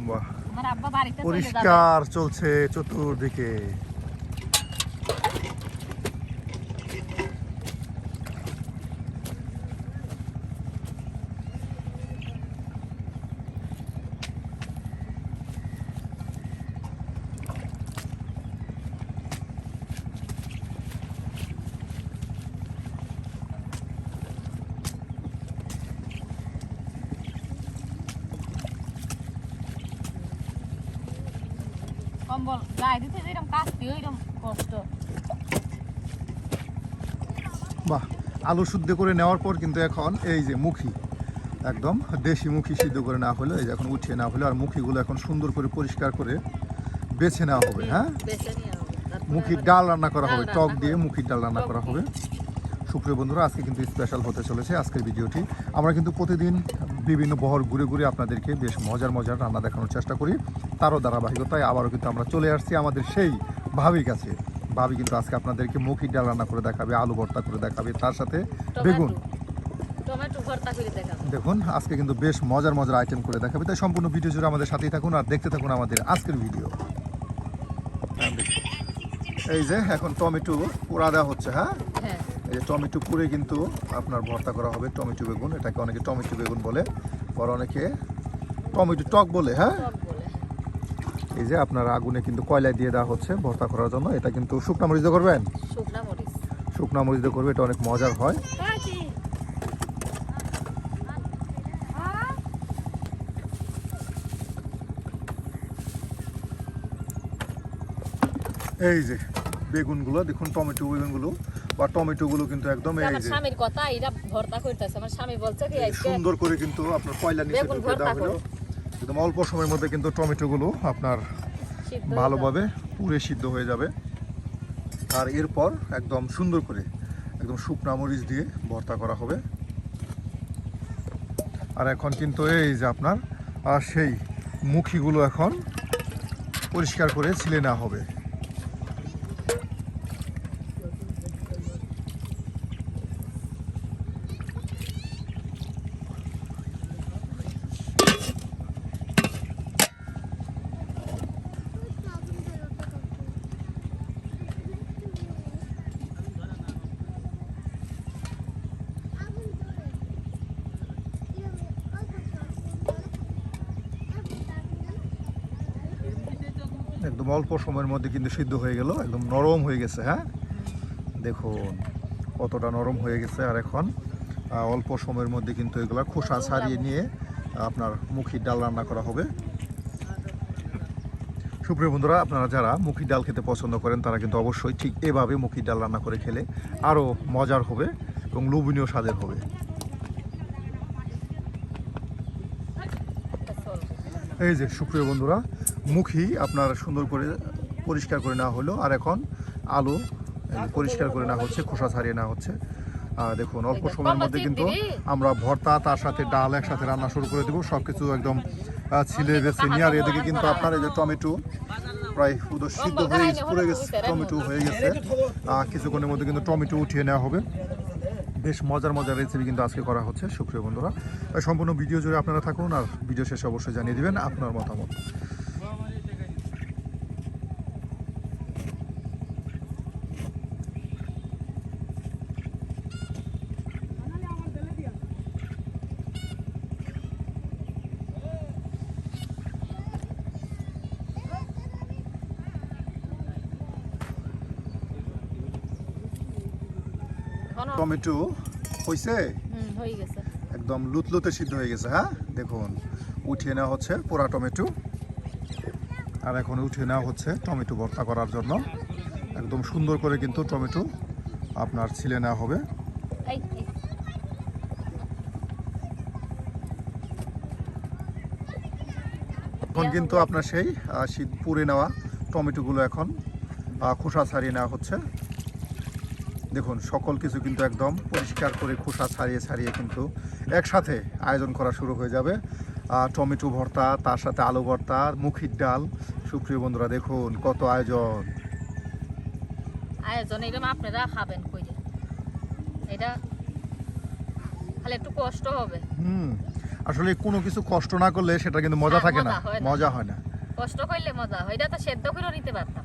বাহ, পরিষ্কার চলছে চতুর্দিকে। কম্বল গায়ে দিতে যেরকম কাশতে ওইরকম কষ্ট। বাহ, আলু সিদ্ধ করে নেওয়ার পর কিন্তু এখন এই যে মুখি, একদম দেশি মুখি সিদ্ধ করে নেওয়া হলো। এই যে এখন উঠিয়ে নেওয়া হলো, আর মুখিগুলো এখন সুন্দর করে পরিষ্কার করে বেছে নেওয়া হবে। হ্যাঁ, মুখির ডাল রান্না করা হবে, টক দিয়ে মুখির ডাল রান্না করা হবে। সুপ্রিয় বন্ধুরা, আজকে কিন্তু স্পেশাল হতে চলেছে আজকের ভিডিওটি। আমরা কিন্তু প্রতিদিন বিভিন্ন বহর ঘুরে ঘুরে আপনাদেরকে বেশ মজার মজার রান্না দেখানোর চেষ্টা করি। তারও ধারাবাহিকতায় আবারও কিন্তু আমরা চলে আসছি আমাদের সেই ভাবির কাছে। ভাবি কিন্তু আজকে আপনাদেরকে মুখির ডাল রান্না করে দেখাবে, আলু ভর্তা করে দেখাবে, তার সাথে বেগুন, টমেটো ভর্তা করে দেখাবে। দেখুন আজকে কিন্তু বেশ মজার মজার আইটেম করে দেখাবে। তাই সম্পূর্ণ ভিডিও জুড়ে আমাদের সাথেই থাকুন আর দেখতে থাকুন আমাদের আজকের ভিডিও। এই যে এখন টমেটো পোড়া দেওয়া হচ্ছে। হ্যাঁ, এই যে টমেটো পুড়ে কিন্তু আপনার ভর্তা করা হবে টমেটো বেগুন। এটাকে অনেকে টমেটো বেগুন বলে, আর অনেকে টমেটো টক বলে। হ্যাঁ, এই যে আপনার আগুনে কিন্তু কয়লা দিয়ে দেওয়া হচ্ছে ভর্তা করার জন্য। এটা কিন্তু শুকনা মরিচ দিয়ে করবেন, শুকনা মরিচ দিয়ে করবে, এটা অনেক মজার হয়। এই যে বেগুনগুলো দেখুন, টমেটো বেগুনগুলো বা টমেটোগুলো কিন্তু একদম এই যে স্বামীর কথা এরা ভর্তা করতেছে। আমার স্বামী বলছে কি সুন্দর করে কিন্তু আপনার কয়লা নিচে ঢুকে দেওয়া হলো। একদম অল্প সময়ের মধ্যে কিন্তু টমেটোগুলো আপনার ভালোভাবে পুড়ে সিদ্ধ হয়ে যাবে। আর এরপর একদম সুন্দর করে একদম শুকনা মরিচ দিয়ে ভর্তা করা হবে। আর এখন কিন্তু এই যে আপনার সেই মুখিগুলো এখন পরিষ্কার করে ছিলে নেওয়া হবে। একদম অল্প সময়ের মধ্যে কিন্তু সিদ্ধ হয়ে গেল, একদম নরম হয়ে গেছে। হ্যাঁ, দেখুন কতটা নরম হয়ে গেছে। আর এখন অল্প সময়ের মধ্যে কিন্তু এগুলা খোসা ছাড়িয়ে নিয়ে আপনার মুখির ডাল রান্না করা হবে। সুপ্রিয় বন্ধুরা, আপনারা যারা মুখির ডাল খেতে পছন্দ করেন তারা কিন্তু অবশ্যই ঠিক এভাবে মুখির ডাল রান্না করে খেলে আরও মজার হবে এবং লোভনীয় স্বাদের হবে। এই যে সুপ্রিয় বন্ধুরা, মুখি আপনার সুন্দর করে পরিষ্কার করে নেওয়া হলো। আর এখন আলু পরিষ্কার করে নেওয়া হচ্ছে, খোসা ছাড়িয়ে নেওয়া হচ্ছে। দেখুন অল্প সময়ের মধ্যে কিন্তু আমরা ভর্তা তার সাথে ডাল একসাথে রান্না শুরু করে দেবো। সব কিছু একদম ছিলে বেছে নিয়ে। আর এদিকে কিন্তু আপনার এই যে টমেটো প্রায় সিদ্ধ হয়ে পুড়ে গেছে, টমেটো হয়ে গেছে। কিছুক্ষণের মধ্যে কিন্তু টমেটো উঠিয়ে নেওয়া হবে। বেশ মজার মজার রেসিপি কিন্তু আজকে করা হচ্ছে। সুপ্রিয় বন্ধুরা, সম্পূর্ণ ভিডিও জুড়ে আপনারা থাকুন আর ভিডিও শেষে অবশ্যই জানিয়ে দিবেন আপনার মতামত। টমেটো হয়েছে, একদম লুতলুতে সিদ্ধ হয়ে গেছে। হ্যাঁ, দেখুন উঠিয়ে নেওয়া হচ্ছে পোড়া টমেটো। আর এখন উঠিয়ে নেওয়া হচ্ছে টমেটো ভর্তা করার জন্য। একদম সুন্দর করে কিন্তু টমেটো আপনার ছিলে নেওয়া হবে। এখন কিন্তু আপনার সেই পুড়ে নেওয়া টমেটোগুলো এখন খোসা ছাড়িয়ে নেওয়া হচ্ছে। দেখুন সকল কিছু কিন্তু একদম পরিষ্কার করে খোসা ছাড়িয়ে ছাড়িয়ে কিন্তু একসাথে আয়োজন করা শুরু হয়ে যাবে। টমেটো ভর্তা, তার সাথে আলু ভর্তা, মুখির ডাল। সুপ্রিয় বন্ধুরা, দেখুন কত আয়োজন। এরকম আপনারা খাবেন কইলে এটা খালি একটু কষ্ট হবে। আসলে কোনো কিছু কষ্ট না করলে সেটা কিন্তু মজা হ্যাঁ, থাকে না, মজা হয় না। মজা হয় না। কষ্ট করলে মজা হয়, এটা তো সেদ্ধ করে নিতে পারতাম,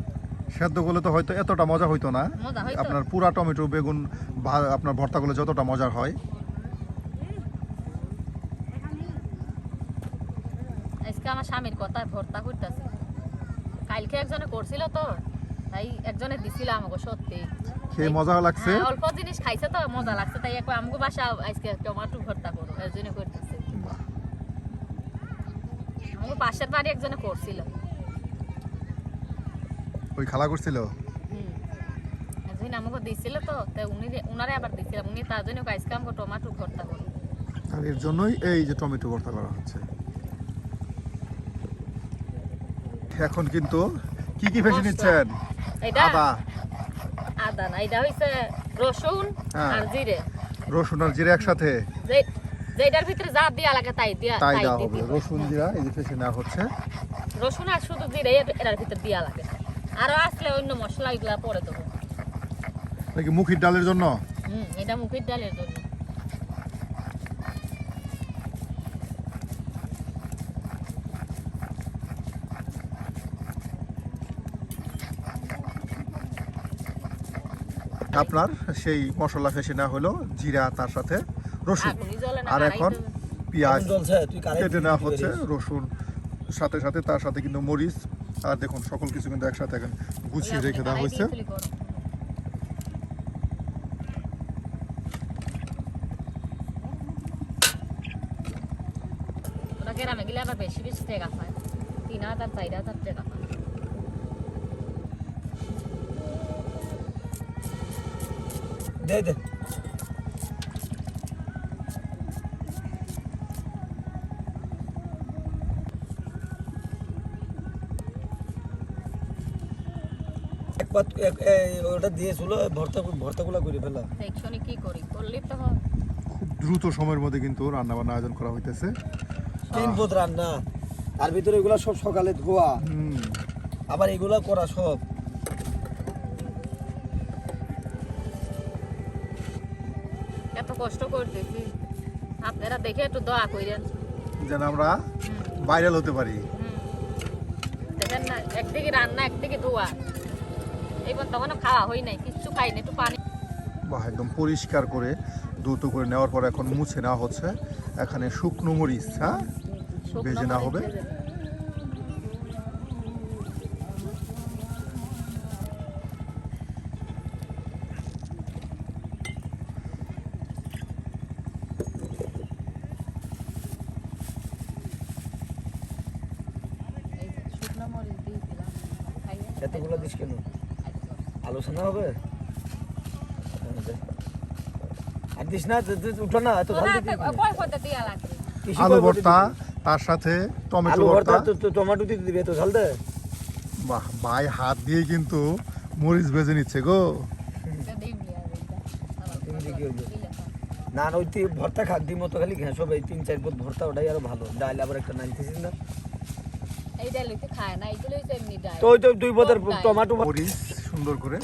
সেদ্ধ করলে তো হয়তো এতটা মজা হইতো না। মজা হয়তো। আপনার পুরা টমেটো বেগুন আপনার ভর্তা করলে যতটা মজার হয়। আজকে আমার স্বামীর কথায় ভর্তা করতেছে, কালকে একজনে করছিল তো, তাই একজনে দিছিল আমাকে, সত্যি খেয়ে মজা লাগছে। হ্যাঁ, অল্প জিনিস খাইছে তো মজা লাগছে, তাই একবার আমাকে বাসা আজকে টমেটো ভর্তা করো, এর জন্য করতেছে। বাহ, আমাকে পাশের বাড়ি একজনে করছিল। ওই খালা করছিল। একজন আমাকে দিছিল তো, তাই উনারে আবার দিছিলাম, উনি তার জন্য আজকে আমাকে টমেটো ভর্তা করো। আর এর জন্যই এই যে টমেটো ভর্তা করা হচ্ছে। এখন কিন্তু কি কি ভেজে মশলা। নিচ্ছেন? এটা আদা, আদা না, এটা হইছে রসুন হ্যাঁ। আর জিরে, রসুন আর জিরা একসাথে যেটার ভিতরে যা দিয়া লাগে তাই তাই দেওয়া হবে। দিতে হবে। রসুন জিরা এই যে ফেসে নেওয়া হচ্ছে। রসুন আর শুধু জিরে এটার ভিতরে দিয়া লাগে, আরো আসলে অন্য মশলা এগুলা পরে দেবো। নাকি মুখির ডালের জন্য? এটা মুখের ডালের জন্য। আপনার সেই মশলা ফেসে নেওয়া হলো, জিরা তার সাথে রসুন, আগুনই জ্বলে না, আর কড়াই এখন তো- পেঁয়াজ তুই কারাই কেটে নেওয়া কি হচ্ছে, করিস? রসুন সাথে সাথে তার সাথে কিন্তু মরিচ আর দেখুন সকল কিছু কিন্তু একসাথে এখন গুছিয়ে রেখে দেওয়া কড়াই হয়েছে। দিয়েছিলি গরম। ওরা গ্রামে গেলে আবার বেশি বেশি টাকা পায়, 3,000 4,000 টাকা পায়। দে দে এক পাত ওটা দিয়েছিল ভর্তাগুলো করে ফেলা। দেখছনি কি করি, করলেই তো হয়। খুব দ্রুত সময়ের মধ্যে কিন্তু রান্না বান্না আয়োজন করা হইতেছে। 3 পদ রান্না, তার ভিতরে এগুলা সব সকালে ধোয়া, হুম, আবার এগুলা করা সব। এত কষ্ট করতেছি, আপনারা দেখে একটু দোয়া করেন। যেন আমরা ভাইরাল হতে পারি। দেখেন না, একদিকে রান্না একদিকে ধোয়া, এইবার তখনও খাওয়া হয় নাই, কিচ্ছু খাই না, একটু পানি। বাহ, একদম পরিষ্কার করে দ্রুত করে নেওয়ার পর এখন মুছে নেওয়া হচ্ছে। এখানে শুকনো মরিচ, হ্যাঁ, শুকনো ভেজে নেওয়া মরিচ হবে। ভেজে। এই যে শুকনো মরিচ দিয়ে দিলাম, খাইয়ে এতগুলো দিস কেন? আলোচনা হবে। আর দিস না, উঠো না, এত ঝাল দিতে দিবি না। কয় পদ্ধতি দিয়া লাগবে। কিসে আলু কয় পদ ভর্তা দিবি? তার সাথে টমেটো আলু ভর্তা ভর্তা। তো টমেটো দিতে দিবি, এত ঝাল দে। বাহ, ভাই হাত দিয়ে কিন্তু মরিচ ভেজে নিচ্ছে গো। এটা ডিম লিয়া দিতা। আবার ডিম দিয়ে কি হইলো? দিলে খাও। না না, ওই ভর্তা খাক দিই মতো খালি ঘ্যাঁ সব এই 3-4 পদ ভর্তা, ওটাই আরো ভালো। ডাল আবার একটা নাইতেছিস না এইটা লইতে খায় না, এইগুলোই তো এমনি ডাল। তো, ওই তো 2 পদের সব ডাল। টমেটো মরিচ সুন্দর করে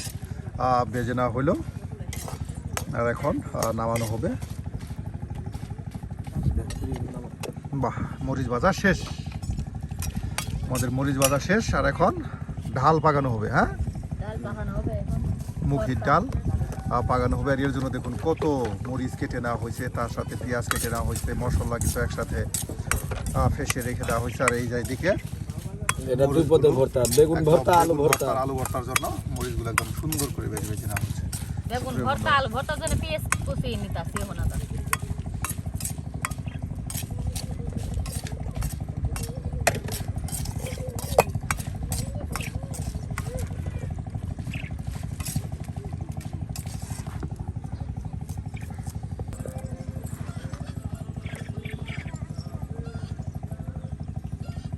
ভেজে নেওয়া হলো, আর এখন নামানো হবে। বাহ, মরিচ ভাজা শেষ, আমাদের মরিচ ভাজা শেষ। আর এখন ঢাল পাকানো হবে, হ্যাঁ, ডাল পাকানো হবে এখন। মুখির ডাল পাকানো হবে। আর এর জন্য দেখুন কত মরিচ কেটে নেওয়া হয়েছে, তার সাথে পেঁয়াজ কেটে নেওয়া হয়েছে, মশলা কিন্তু একসাথে ফেসে রেখে দেওয়া হয়েছে। আর এই যে দিকে এটা 2 পদের ভর্তা, বেগুন ভর্তা, আলু ভর্তা। আলু ভর্তার জন্য মরিচগুলো একদম সুন্দর করে ভেজে ভেজে নেওয়া হচ্ছে। বেগুন ভর্তা, আলু ভর্তার জন্য পেঁয়াজ কুচিয়ে নিতাছি এখন আবার।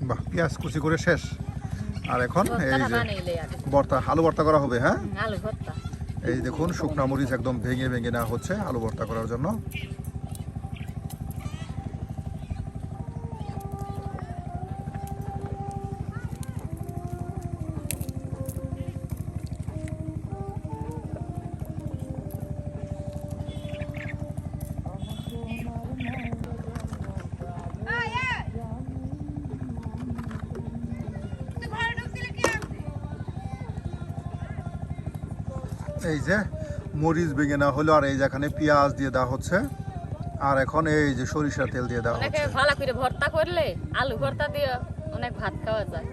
বাহ, পেঁয়াজ কুচি করে শেষ। আর এখন এই ভর্তাটা যে বানাইলে আগে। আলু ভর্তা করা হবে, হ্যাঁ। আলু ভর্তা। এই দেখুন শুকনা মরিচ একদম ভেঙে ভেঙে নেওয়া হচ্ছে আলু ভর্তা করার জন্য। এই যে মরিচ ভেঙে নেওয়া হলো, আর এই যে এখানে পেঁয়াজ দিয়ে দেওয়া হচ্ছে, আর এখন এই যে সরিষার তেল দিয়ে দেওয়া অনেকে হচ্ছে। ভালো করে ভর্তা করলে আলু ভর্তা দিয়ে অনেক ভাত খাওয়া যায়।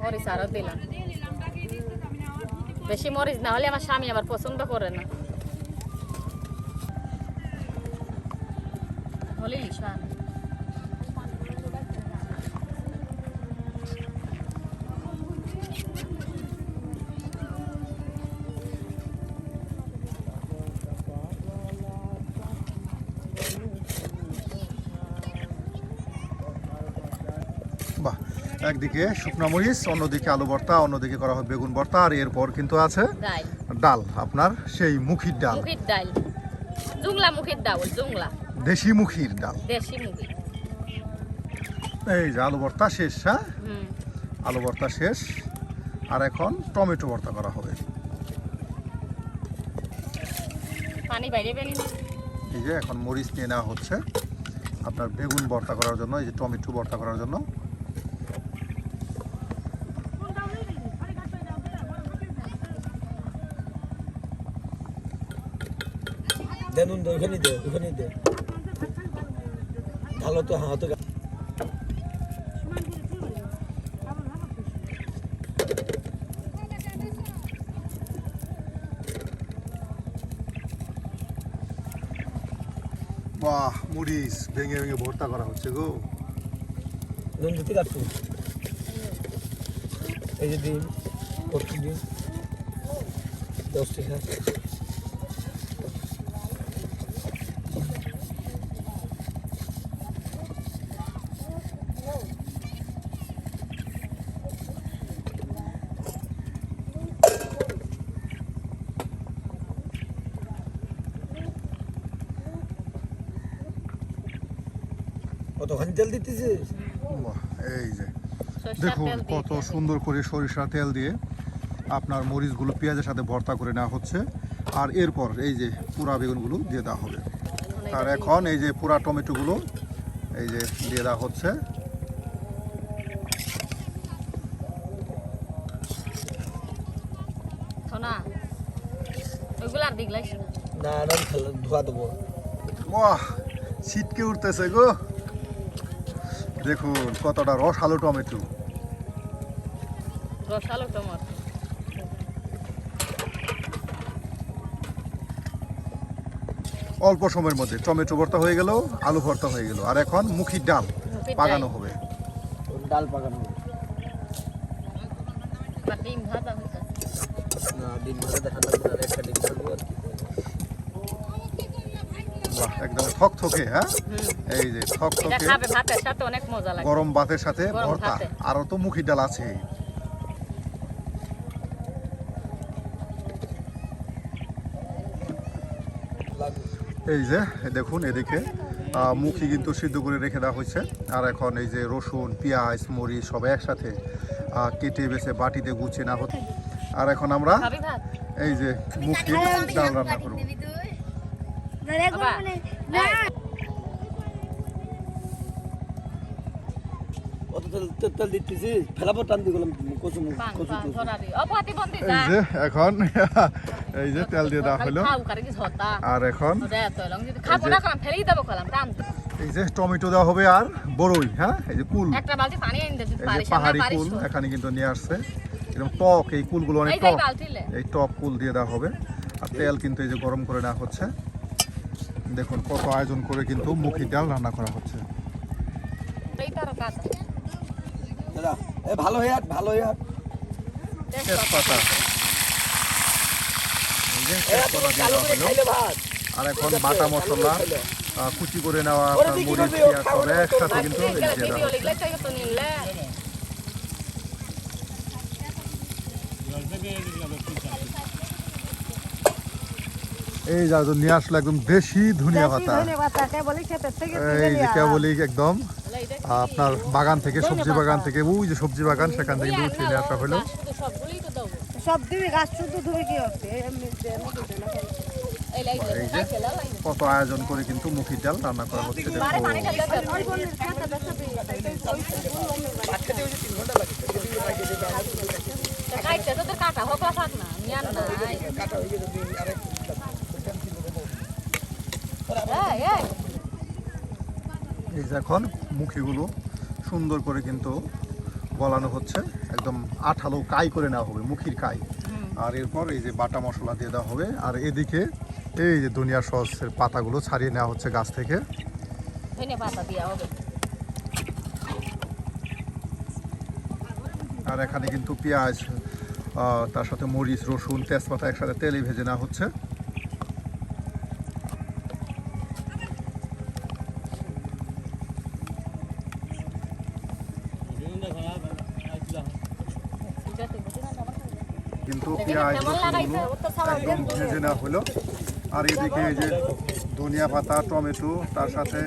মরিচ আরো দিলাম, বেশি মরিচ না হলে আমার স্বামী আবার পছন্দ করে না। হলে লিশান বাহ, একদিকে শুকনো মরিচ, অন্যদিকে আলু ভর্তা, অন্যদিকে করা হবে বেগুন ভর্তা, আর এরপর কিন্তু আছে ডাল, ডাল, আপনার সেই মুখির ডাল, মুখির ডাল, জুংলা মুখির ডাল, জুংলা দেশি মুখির ডাল। দেশি মুখি। এই যে আলু ভর্তা শেষ, হ্যাঁ হুম, আলু ভর্তা শেষ, আর এখন টমেটো ভর্তা করা হবে। পানি বাইরে বেরিয়ে এই যে এখন মরিচ নিয়ে নেওয়া হচ্ছে আপনার বেগুন ভর্তা করার জন্য, এই যে টমেটো ভর্তা করার জন্য। দেন ওখানে দে, ওখানে দে ভালো তো। হ্যাঁ তো বাহ, মরিচ ভেঙে ভেঙে ভর্তা করা হচ্ছে গো। নুন দিতে কাটছো, এই যে ডিম, কচি ডিম 10 টাকা। কতখানি তেল দিতেছিস? বাহ, এই যে সরষের দেখুন তেল দিয়ে কত সুন্দর করে সরিষার তেল দিয়ে আপনার মরিচগুলো পেঁয়াজের সাথে ভর্তা করে নেওয়া হচ্ছে, আর এরপর এই যে পুরা বেগুনগুলো দিয়ে দেওয়া হবে, আর এখন এই যে পুরা টমেটোগুলো এই যে দিয়ে দেওয়া হচ্ছে। না ওইগুলো আর দিগলাই না না খেলা ধোয়া দেবো। বাহ, ছিটকে উঠতেছে গো, দেখুন কতটা রসালো টমেটো। রসালো টমেটো। অল্প সময়ের মধ্যে টমেটো ভর্তা হয়ে গেল, আলু ভর্তা হয়ে গেল, আর এখন মুখির ডাল মুখির পাকানো ডাল। হবে। ডাল পাকানো হবে। বা ডিম ভাজা হইতাছে। না ডিম ভাজা দেখা লাগবে না, একটা ডিম ভাজবো আর কি। বাহ, একদম থকথকে, হ্যাঁ হুম, এই যে এটা থকথকে খাবে ভাতের সাথে অনেক মজা লাগে। গরম ভাতের সাথে গরম ভর্তা, ভাতে। আরও তো মুখির ডাল আছে। এই যে দেখুন এদিকে মুখি কিন্তু সিদ্ধ করে রেখে দেওয়া হয়েছে, আর এখন এই যে রসুন, পেঁয়াজ, মরিচ সব একসাথে কেটে বেছে বাটিতে গুছিয়ে না হচ্ছে, আর এখন আমরা খাবি ভাত? এই যে মুখির ডাল রান্না করব। বাবা, অত তেল দিতেছিস, ফেলাবো টান দিয়ে গেলাম কচু পান কচু পান কচু। ধরা দি অপতি বন্দি এই যা যে এখন এই যে তেল দিয়ে দেওয়া হলো, খাও কারে কি ঝতা আর এখন ওরে তো লং যদি খাবো না কলাম ফেলেই দেবো কলাম রান এই যে টমেটো দেওয়া হবে, আর বড়ই, হ্যাঁ এই যে কুল, একটা বালতি পানি এনে দিতে এই যে পারিস না পাহাড়ি পারিস কুল তো। এখানে কিন্তু নিয়ে আসছে, এরকম টক, এই কুলগুলো অনেক এই যে টক, বালতিলে এই টক কুল দিয়ে দেওয়া হবে, আর তেল কিন্তু এই যে গরম করে নেওয়া হচ্ছে। দেখুন কত আয়োজন করে কিন্তু মুখির ডাল রান্না করা হচ্ছে। এইটারও কাজ দাদা এ ভালো হয়ে আট, ভালো হয়ে আট। তেজপাতা, এই যে এ তেজপাতা তুমি দিয়ে চালু দেওয়া করে হলো, খাইলে ভাত। আর এখন বাটা মশলা কুচি করে নেওয়া ওরে আপনার বিক্রি মরিচ, করবি, পেঁয়াজ খাবো সব না, একসাথে তোর কিন্তু এই যে ভিডিও দেওয়া হচ্ছে। লিখলে তো তো নিলে এই যা তো নিয়ে আসলো একদম দেশি ধনিয়া পাতা, এই যে কেবলই একদম আপনার বাগান থেকে, সবজি বাগান থেকে, ওই যে সবজি বাগান সেখান থেকে কিন্তু উঠিয়ে নিয়ে আসা হলো। সবগুলোই তো দাও সব দিবি গাছ শুধু ধুবি কি হচ্ছে এই লাই এই যে খাই খেলা লাই কত আয়োজন করে কিন্তু মুখির ডাল রান্না করা হচ্ছে বারে দেখো। পানি ঢালতে হবে ভাত খেতে হয়েছে 3 ঘন্টা লাগে কাইতে তো তোর কাটা হোক থাক না নিয়ান না কাটা হয়ে গেছে আরেক এই এই এই যে এখন মুখিগুলো সুন্দর করে কিন্তু গলানো হচ্ছে, একদম আঠালো কাই করে নেওয়া হবে, মুখির কাই। আর এরপর এই যে বাটা মশলা দিয়ে দেওয়া হবে, আর এদিকে এই যে ধনিয়া সসের পাতাগুলো ছাড়িয়ে নেওয়া হচ্ছে গাছ থেকে। ধনে পাতা দেওয়া হবে আর এখানে কিন্তু পেঁয়াজ, তার সাথে মরিচ, রসুন, তেজপাতা একসাথে তেলে ভেজে নেওয়া হচ্ছে। কিন্তু পেঁয়াজ রসুনগুলো একদম ভেজে নেওয়া হলো। আর এদিকে এই যে ধনিয়া পাতা, টমেটো, তার সাথে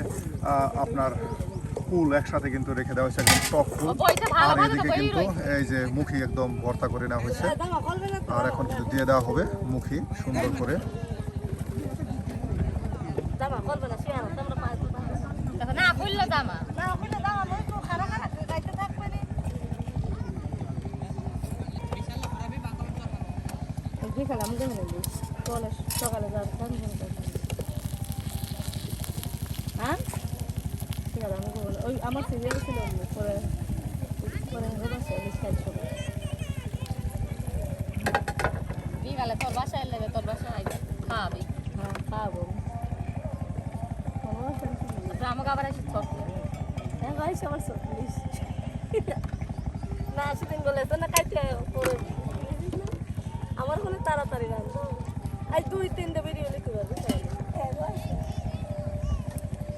আপনার ফুল একসাথে কিন্তু রেখে দেওয়া হয়েছে, একদম টক ফুল। আর এদিকে কিন্তু এই যে মুখি একদম ভর্তা করে নেওয়া হয়েছে। আর এখন কিন্তু দিয়ে দেওয়া হবে মুখি সুন্দর করে। না খুললো দামা সকালে হ্যাঁ ঠিক আছে আমি ওই আমার সিরিয়াল ছিল পরে বিকালে তোর বাসায় এলে তোর বাসায় খাওয়াবি। হ্যাঁ খাওয়াবো আমাকে আবার আসি হ্যাঁ ভাই সবার চল্লিশ না 80 দিন বলে তো না কাইতে পরে আমার হলে তাড়াতাড়ি রাখবো আজ 2-3 বেরিয়ে লিখতে পারবে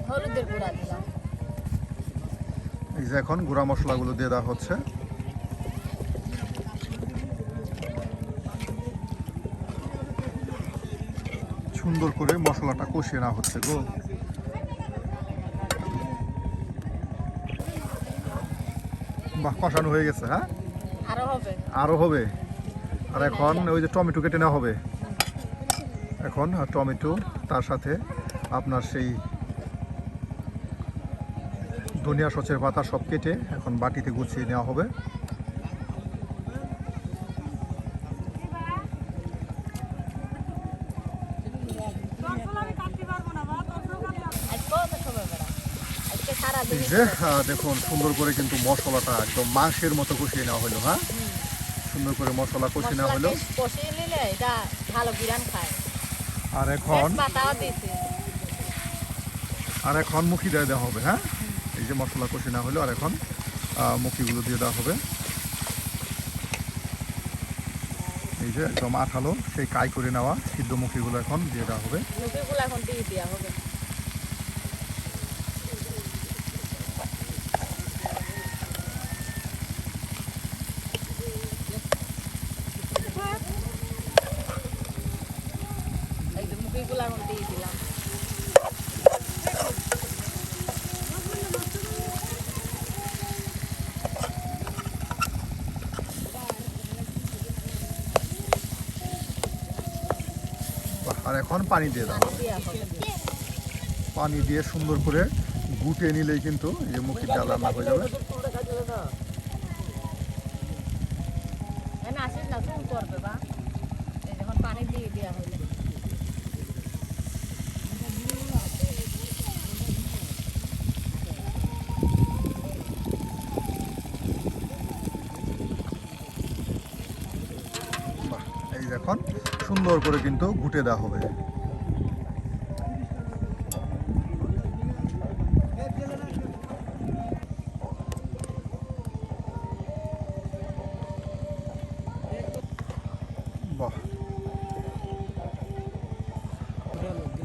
হলুদের গুঁড়া দিলাম। এই যে এখন গুঁড়া মশলাগুলো দিয়ে দেওয়া হচ্ছে। সুন্দর করে মশলাটা কষিয়ে নেওয়া হচ্ছে গো। বাহ, কষানো হয়ে গেছে। হ্যাঁ আরো হবে। আর এখন ওই যে টমেটো কেটে নেওয়া হবে এখন, আর টমেটো তার সাথে আপনার সেই ধনিয়া সচের পাতা সব কেটে এখন বাটিতে গুছিয়ে নেওয়া হবে। এই যে দেখুন সুন্দর করে কিন্তু মশলাটা একদম মাংসের মতো কষিয়ে নেওয়া হলো। হ্যাঁ সুন্দর করে মশলা কষিয়ে নেওয়া হলো। কষিয়ে নিলে এটা ভালো বিরান খায়। আর এখন মুখি দিয়ে দেওয়া হবে। হ্যাঁ এই যে মশলা কষিয়ে নেওয়া হলো, আর এখন মুখিগুলো দিয়ে দেওয়া হবে। এই যে একদম আঠালো সেই কাই করে নেওয়া সিদ্ধ মুখিগুলো এখন দিয়ে দেওয়া হবে। মুখিগুলো এখন দিয়ে দেওয়া হবে। মুখিগুলো এখন দিয়ে দিলাম। আর এখন পানি দিয়ে দাও। পানি দিয়ে সুন্দর করে গুটে নিলেই কিন্তু এই যে মুখির ডাল রান্না হয়ে যাবে। পানি দিয়ে দেওয়া হলো। এই এখন সুন্দর করে কিন্তু ঘুটে দেওয়া হবে। বাহ,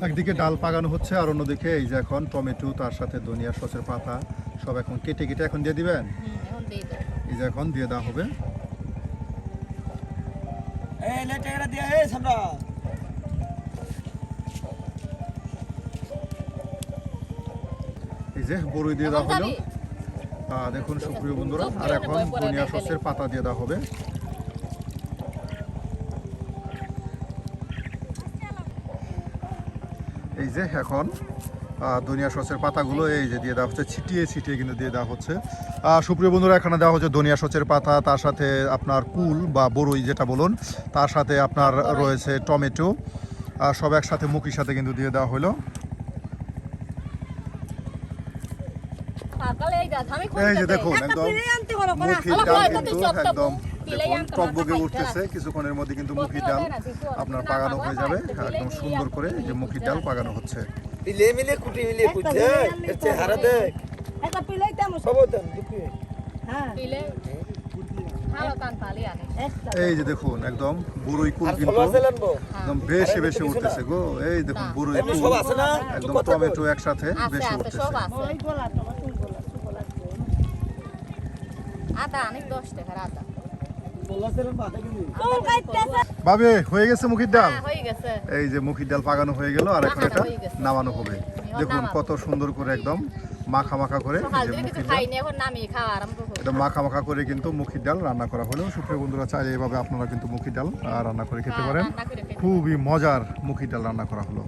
একদিকে ডাল পাকানো হচ্ছে আর অন্যদিকে এই যে এখন টমেটো তার সাথে ধনিয়া সসের পাতা সব এখন কেটে কেটে এখন দিয়ে দিবেন। এই যে এখন দিয়ে দেওয়া হবে। এই যে বড়ই দিয়ে দেওয়া হলো। দেখুন সুপ্রিয় বন্ধুরা, আর এখন ধনিয়া সসের পাতা দিয়ে দেওয়া হবে। এই যে এখন ধনিয়া সচের পাতাগুলো এই যে দিয়ে দেওয়া হচ্ছে, ছিটিয়ে ছিটিয়ে কিন্তু দিয়ে দেওয়া হচ্ছে। সুপ্রিয় বন্ধুরা, এখানে দেওয়া হচ্ছে ধনিয়া সচের পাতা, তার সাথে আপনার কুল বা বড়ই যেটা বলুন, তার সাথে আপনার রয়েছে টমেটো, সব একসাথে মুখির সাথে কিন্তু দিয়ে দেওয়া হলো। এই যে দেখুন একদম মুখির ডাল কিন্তু একদম দেখুন টকবগে উঠতেছে, কিছুক্ষণের মধ্যে কিন্তু মুখির ডাল আপনার পাকানো হয়ে যাবে। একদম সুন্দর করে এই যে মুখির ডাল পাকানো হচ্ছে। মিলে মিলে কুটি মিলে কুটছে এর চেহারা দেখ এটা পিলাই তেমন সবতন দুপি হ্যাঁ এই যে দেখুন একদম বড়ই কুল আর কিন্তু সবার জেলানবো একদম বেশি বেশি উঠতেছে গো। এই দেখুন বড়ই এমনি কুল সব আছে না একদম টমেটো একসাথে বেশি উঠতেছে। ওই গোলা তো তুই গোলা সুগোলা আদা অনেক 10 টাকার আদা সবার জেলান বাদে কিন্তু কোন কাইতেছে ভাবে হয়ে গেছে মুখির ডাল। হ্যাঁ, হয়ে গেছে। এই যে মুখির ডাল পাকানো হয়ে গেল, আর এখন মাখানো এটা হয়ে গেছে। নামানো হবে। দেখুন নামাবো। কত সুন্দর করে একদম মাখা মাখা করে এই সকাল যে থেকে কিছু মুখির ডাল, খাইনি, এখন নামিয়ে খাওয়া আরম্ভ করব। এটা মাখা মাখা করে কিন্তু মুখির ডাল রান্না করা হলো। সুপ্রিয় বন্ধুরা, চাইলে এভাবে আপনারা কিন্তু মুখির ডাল রান্না করে খেতে পারেন। রান্না করে খেতে খুবই মজার মুখির ডাল রান্না করা হলো।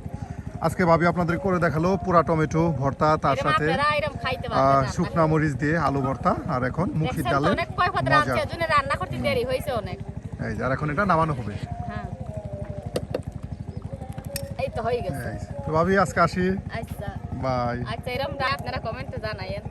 আজকে ভাবি আপনাদের করে দেখালো পোড়া টমেটো ভর্তা, তার এরকম সাথে আপনারা এরকম খাইতে পারবেন না। শুকনা মরিচ দিয়ে আলু ভর্তা, আর এখন মুখির দেখছেন তো, ডালের অনেক কয় পদ মজা। রাঁধছে, এজন্য রান্না করতে দেরি হয়েছে অনেক। এই যে, আর এখন এটা নামানো হবে। হ্যাঁ, এই তো হয়ে গেছে। এই যে। তো ভাবি আজকে আসি, আচ্ছা বাই। আচ্ছা, এরকম আপনারা কমেন্টে জানাইয়েন।